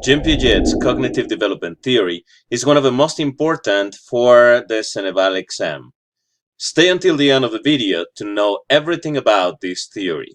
Jean Piaget's cognitive development theory is one of the most important for the Ceneval exam. Stay until the end of the video to know everything about this theory.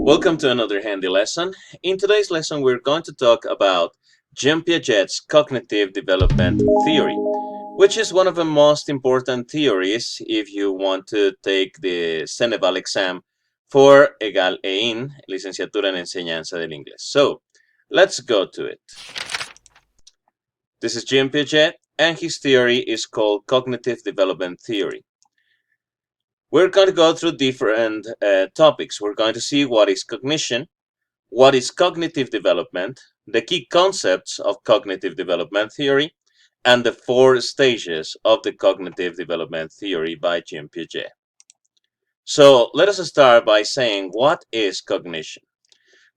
Welcome to another handy lesson. In today's lesson, we're going to talk about Jean Piaget's cognitive development theory, which is one of the most important theories if you want to take the Ceneval exam for EGAL e IN, Licenciatura en Enseñanza del Inglés. So, let's go to it. This is Jean Piaget, and his theory is called cognitive development theory. We're going to go through different topics. We're going to see what is cognition, what is cognitive development, the key concepts of cognitive development theory, and the 4 stages of the cognitive development theory by Jean Piaget. So let us start by saying, what is cognition?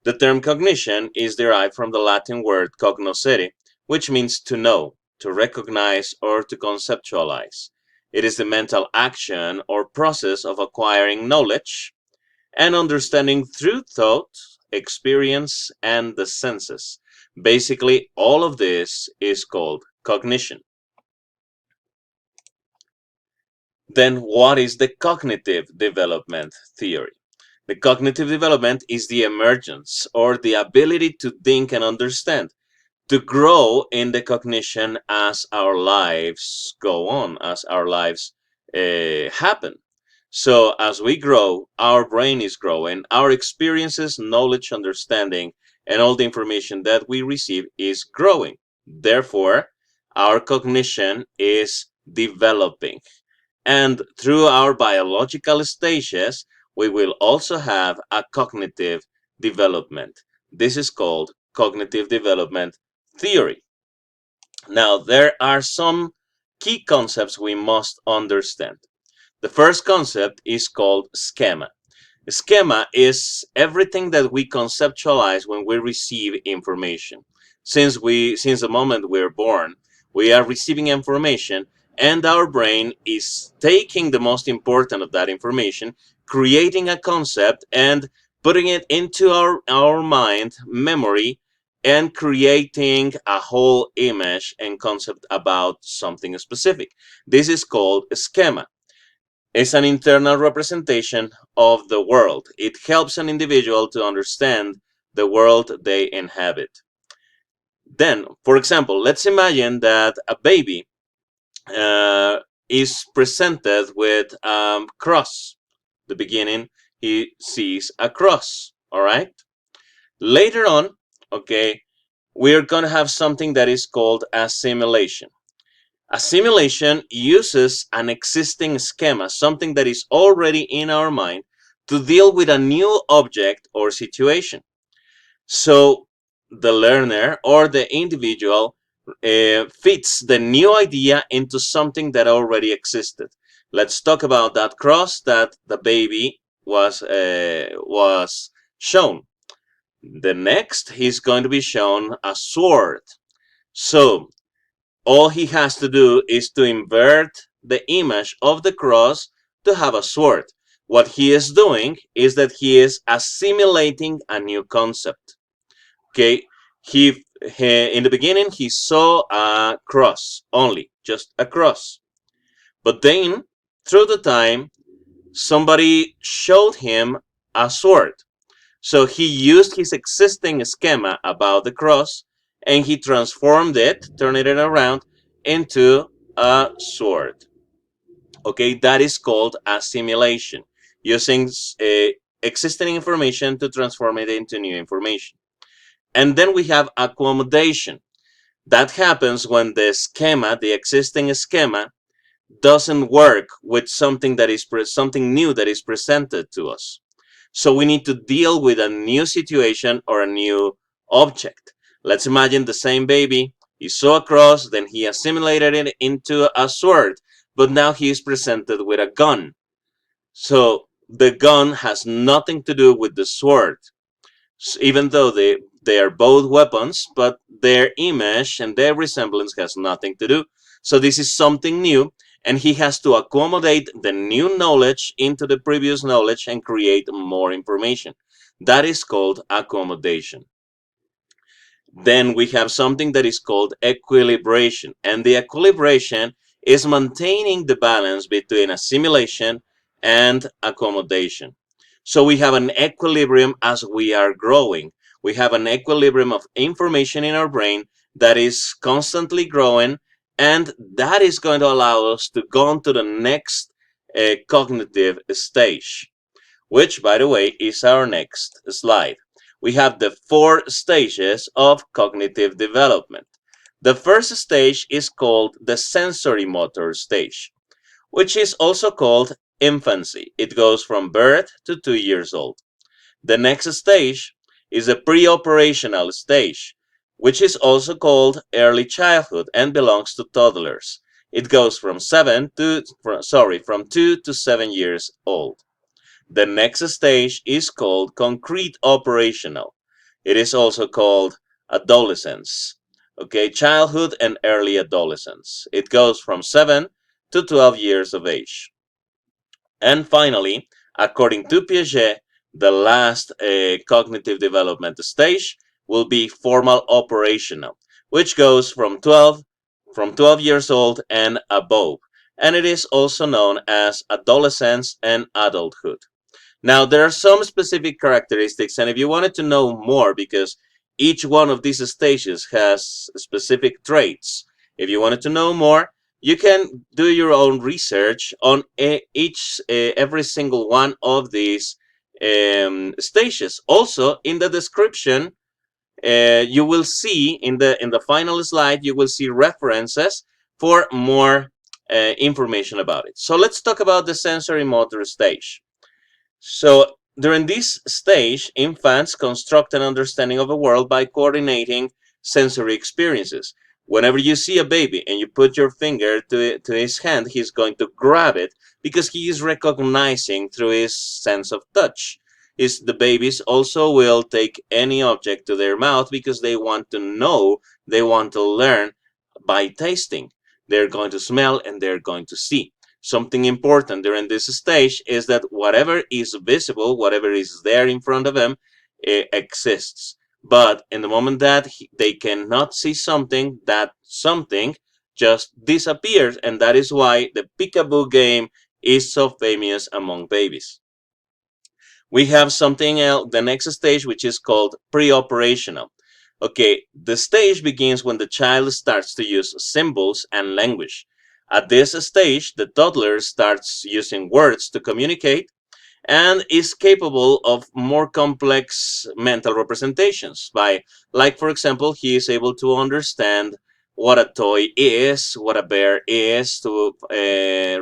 The term cognition is derived from the Latin word cognoscere, which means to know, to recognize, or to conceptualize. It is the mental action or process of acquiring knowledge and understanding through thought, experience, and the senses. Basically, all of this is called cognition. Then what is the cognitive development theory? The cognitive development is the emergence or the ability to think and understand, to grow in the cognition as our lives go on, as our lives happen. So as we grow, our brain is growing, our experiences, knowledge, understanding, and all the information that we receive is growing. Therefore, our cognition is developing. And through our biological stages, we will also have a cognitive development. This is called cognitive development theory. Now, there are some key concepts we must understand. The first concept is called schema. Schema is everything that we conceptualize when we receive information. Since the moment we're born, we are receiving information, and our brain is taking the most important of that information, creating a concept and putting it into our mind, memory, and creating a whole image and concept about something specific. This is called a schema. It's an internal representation of the world. It helps an individual to understand the world they inhabit. Then, for example, let's imagine that a baby is presented with a cross. The beginning, he sees a cross, all right? Later on, okay, we're going to have something that is called assimilation. Assimilation uses an existing schema, something that is already in our mind, to deal with a new object or situation. So the learner or the individual fits the new idea into something that already existed. Let's talk about that cross that the baby was shown. The next, he's going to be shown a sword. So all he has to do is to invert the image of the cross to have a sword. What he is doing is that he is assimilating a new concept. Okay, he in the beginning he saw a cross only, just a cross. But then, through the time, somebody showed him a sword. So he used his existing schema about the cross and he transformed it, turned it around into a sword. Okay, that is called assimilation, using existing information to transform it into new information. And then we have accommodation. That happens when the schema, the existing schema, doesn't work with something that is something new that is presented to us. So we need to deal with a new situation or a new object. Let's imagine the same baby. He saw a cross, then he assimilated it into a sword, but now he is presented with a gun. So the gun has nothing to do with the sword, even though they are both weapons, but their image and their resemblance has nothing to do. So this is something new, and he has to accommodate the new knowledge into the previous knowledge and create more information. That is called accommodation. Then we have something that is called equilibration, and the equilibration is maintaining the balance between assimilation and accommodation. So we have an equilibrium as we are growing. We have an equilibrium of information in our brain that is constantly growing, and that is going to allow us to go on to the next cognitive stage, which, by the way, is our next slide. We have the 4 stages of cognitive development. The first stage is called the sensory motor stage, which is also called infancy. It goes from birth to 2 years old. The next stage is the pre-operational stage, which is also called early childhood and belongs to toddlers. It goes from 2 to 7 years old. The next stage is called concrete operational. It is also called adolescence. Okay, childhood and early adolescence. It goes from 7 to 12 years of age. And finally, according to Piaget, the last cognitive development stage will be formal operational, which goes from 12 years old and above. And it is also known as adolescence and adulthood. Now, there are some specific characteristics, and if you wanted to know more, because each one of these stages has specific traits, if you wanted to know more, you can do your own research on every single one of these stages. Also, in the description, you will see in the final slide, you will see references for more information about it. So let's talk about the sensory motor stage. So during this stage, infants construct an understanding of the world by coordinating sensory experiences. Whenever you see a baby and you put your finger to his hand, he's going to grab it because he is recognizing through his sense of touch. The babies also will take any object to their mouth because they want to know, they want to learn by tasting. They're going to smell and they're going to see. Something important during this stage is that whatever is visible, whatever is there in front of them, exists. But in the moment that they cannot see something, that something just disappears, and that is why the peekaboo game is so famous among babies. We have something else, the next stage, which is called pre-operational. Okay, the stage begins when the child starts to use symbols and language. At this stage, the toddler starts using words to communicate and is capable of more complex mental representations like for example, he is able to understand what a toy is, what a bear is, to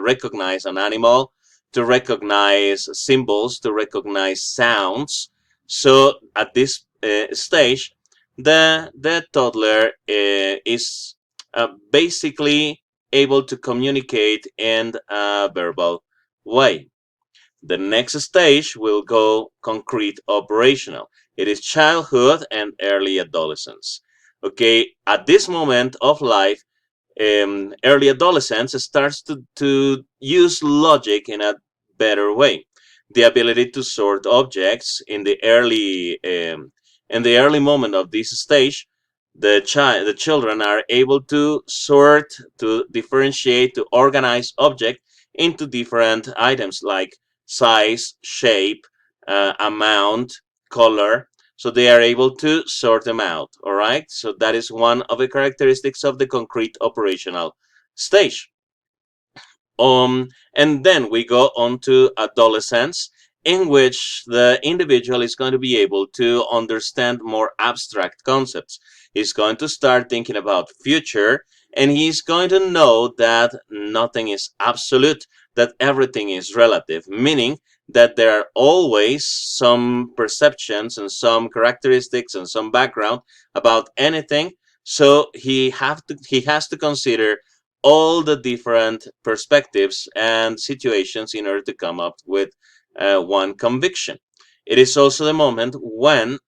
recognize an animal, to recognize symbols, to recognize sounds. So at this stage, the toddler is basically able to communicate in a verbal way. The next stage will go concrete operational. It is childhood and early adolescence. Okay, at this moment of life, early adolescence starts to use logic in a better way. The ability to sort objects in the early moment of this stage, the children are able to sort, to differentiate, to organize object into different items like size, shape, amount, color. So they are able to sort them out. All right. So that is one of the characteristics of the concrete operational stage. And then we go on to adolescence, in which the individual is going to be able to understand more abstract concepts. He's going to start thinking about future, and he's going to know that nothing is absolute, that everything is relative, meaning that there are always some perceptions and some characteristics and some background about anything. So he has to consider all the different perspectives and situations in order to come up with one conviction. It is also the moment when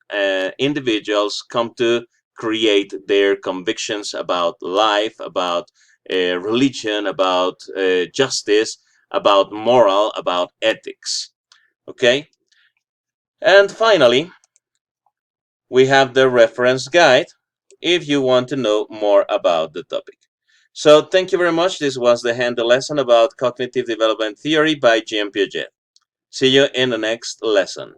individuals come to create their convictions about life, about religion, about justice, about moral, about ethics. Okay? And finally, we have the reference guide if you want to know more about the topic. So thank you very much. This was the handy lesson about cognitive development theory by Jean Piaget. See you in the next lesson.